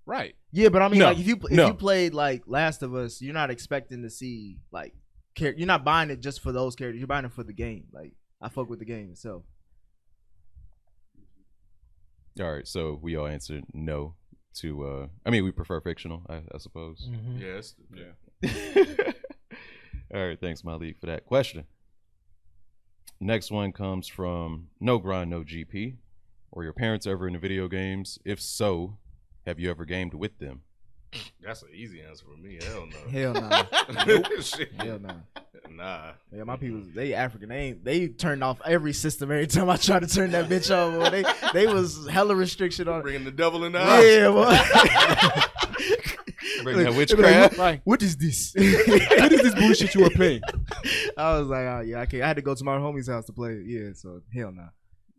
Right. Yeah, but I mean, like if you played like Last of Us, you're not expecting to see like you're not buying it just for those characters. You're buying it for the game. Like I fuck with the game itself. All right, so we all answered no to. I mean, we prefer fictional, I suppose. Mm-hmm. Yes. Yeah. All right, thanks, Malik, for that question. Next one comes from No Grind, No GP. Were your parents ever into video games? If so, have you ever gamed with them? That's an easy answer for me. Hell no. Hell nah. Nope. Hell nah. Nah. Yeah, my people, they African. They turned off every system every time I tried to turn that bitch off. Boy. They was hella restriction on. Bringing the devil in the house. Yeah, boy. Bringing that witchcraft. Like, what is this? What is this bullshit you were playing? I was like, oh yeah, I can't. I had to go to my homie's house to play it. Yeah, so hell nah.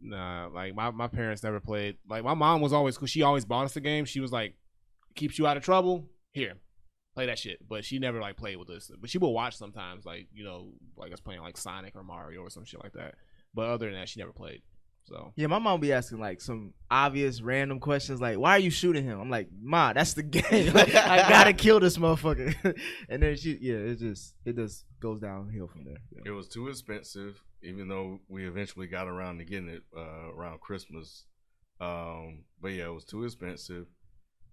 Nah, like my parents never played. Like my mom was always, cause she always bought us the game. She was like, keeps you out of trouble. Here, play that shit. But she never like played with us. But she will watch sometimes, like like us playing like Sonic or Mario or some shit like that. But other than that, she never played. So yeah, my mom be asking like some obvious random questions, like why are you shooting him? I'm like, Ma, that's the game. Like, I gotta kill this motherfucker. And then it just goes downhill from there. Yeah. It was too expensive, even though we eventually got around to getting it around Christmas. But yeah, it was too expensive.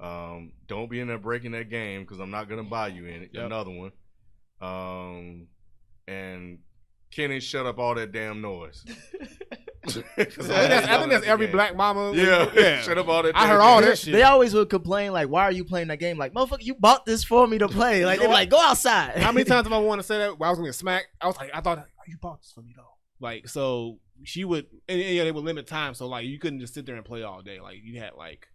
Don't be in there breaking that game because I'm not gonna buy you another one. And Kenny, shut up all that damn noise. I think that's every black mama. Yeah. Shut up all that. I heard all that shit. They always would complain like, "Why are you playing that game?" Like, motherfucker, you bought this for me to play. Like, they're like, "Go outside." How many times have I wanted to say that? While I was gonna get smacked. I was like, I thought, oh, you bought this for me though. Like, so she would, and yeah, they would limit time. So like, you couldn't just sit there and play all day. Like, you had like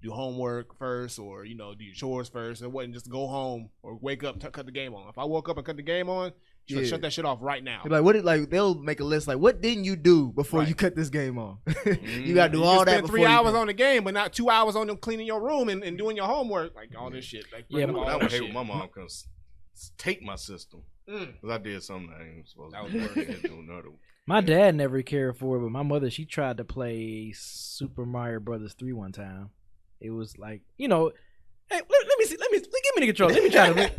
do homework first, or do your chores first. It wasn't just go home or wake up, cut the game on. If I woke up and cut the game on, shut that shit off right now. Like they'll make a list like, what didn't you do before you cut this game on? You gotta do all that. Spend 3 hours on the game, but not 2 hours on them cleaning your room and doing your homework, like all this shit. Like, yeah, I would hate when my mom comes take my system because I did something I ain't supposed to do. My dad never cared for it, but my mother, she tried to play Super Mario Brothers 3 one time. It was like, hey, let me see, give me the controller. Let me try to.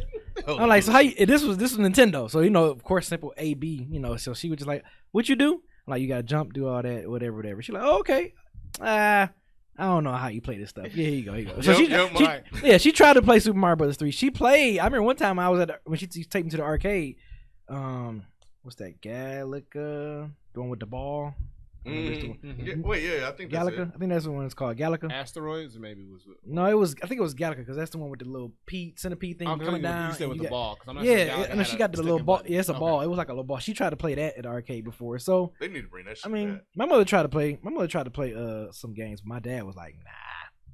I'm like, so how you, this was Nintendo, so of course, simple A B, So she was just like, what you do? I'm like, you gotta jump, do all that, whatever. She's like, oh, okay. I don't know how you play this stuff. Yeah, here you go. So she tried to play Super Mario Brothers 3. She played. I remember one time I was when she take me to the arcade. What's that? Galaga, the one with the ball. I think that's Galaga. it. I think that's the one it's called. Galaga. Asteroids, maybe was. No, it was. I think it was Galaga because that's the one with the little centipede thing coming down. You said with the ball. And she got the little ball. Yeah, it's a ball. It was like a little ball. She tried to play that at the arcade before. So they need to bring that shit. I mean, back. my mother tried to play some games. But my dad was like, nah,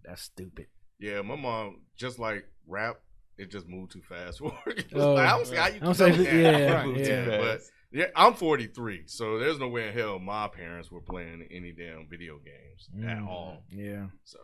that's stupid. Yeah, my mom just like rap. It just moved too fast for her. I don't see how you can too fast. But yeah, I'm 43, so there's no way in hell my parents were playing any damn video games at all. Yeah. So.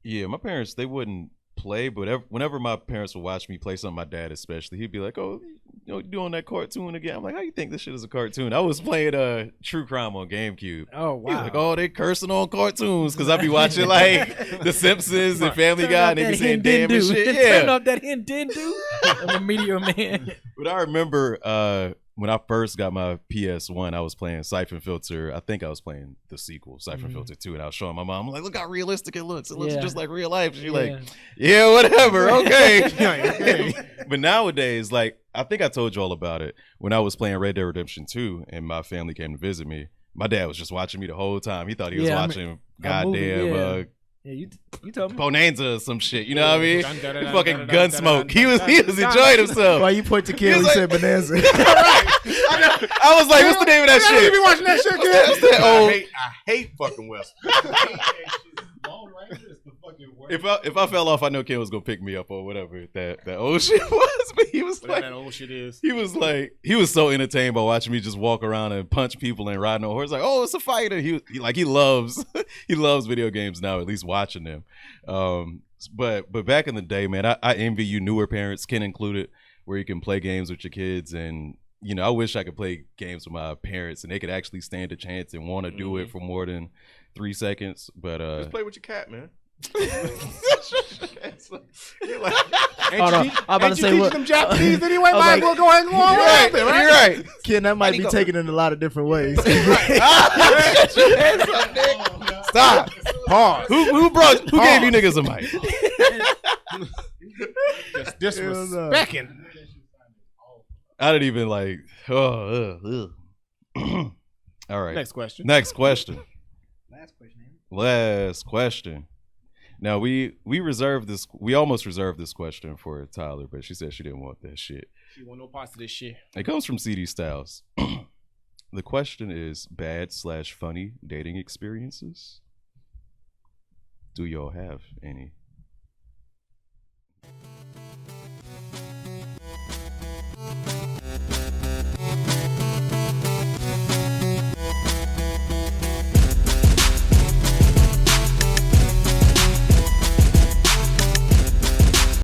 Yeah, my parents, they wouldn't play, but whenever my parents would watch me play something, my dad especially, he'd be like, "Oh, you doing that cartoon again?" I'm like, "How you think this shit is a cartoon?" I was playing True Crime on GameCube. Oh wow! He's like, "Oh, they cursing on cartoons," because I be watching like The Simpsons and Family Guy, and they be saying "damn" and shit. Yeah, turn off that hen didn't do. I'm a Meteor Man. But I remember when I first got my PS1, I was playing Siphon Filter. I think I was playing the sequel, Siphon Filter 2, and I was showing my mom, I'm like, look how realistic it looks. It looks just like real life. She's like, yeah, whatever, okay. But nowadays, like, I think I told you all about it. When I was playing Red Dead Redemption 2 and my family came to visit me, my dad was just watching me the whole time. He thought he was watching goddamn you told me Bonanza or some shit, you know what I mean? Fucking Gunsmoke. He was enjoying himself. Why you point to Kill? He said Bonanza. I was like, what's the name of that shit? You be watching that shit, kid? I hate fucking West. If I fell off, I know Ken was gonna pick me up or whatever that old shit was. But he was whatever like, that old shit is. He was like, he was so entertained by watching me just walk around and punch people and ride on a horse. Like, oh, it's a fighter. He loves he loves video games now, at least watching them. But back in the day, man, I envy you newer parents, Ken included, where you can play games with your kids. And I wish I could play games with my parents and they could actually stand a chance and want to do it for more than 3 seconds. But just play with your cat, man. Hold on. I'm about to say teaching what? them Japanese anyway. I was Might like, as well go ahead and go on with it, right? You're right. Ken, that might Why'd be he go- taken in a lot of different ways. Stop. Pause. Who gave you niggas a mic? Just disrespecting. I didn't even like. All right. Next question. Next question. Last question. Last question. Now we reserved this. We almost reserved this question for Tyler, but she said she didn't want that shit. She want no parts of this shit. It comes from CD Styles. The question is bad/funny dating experiences. Do y'all have any?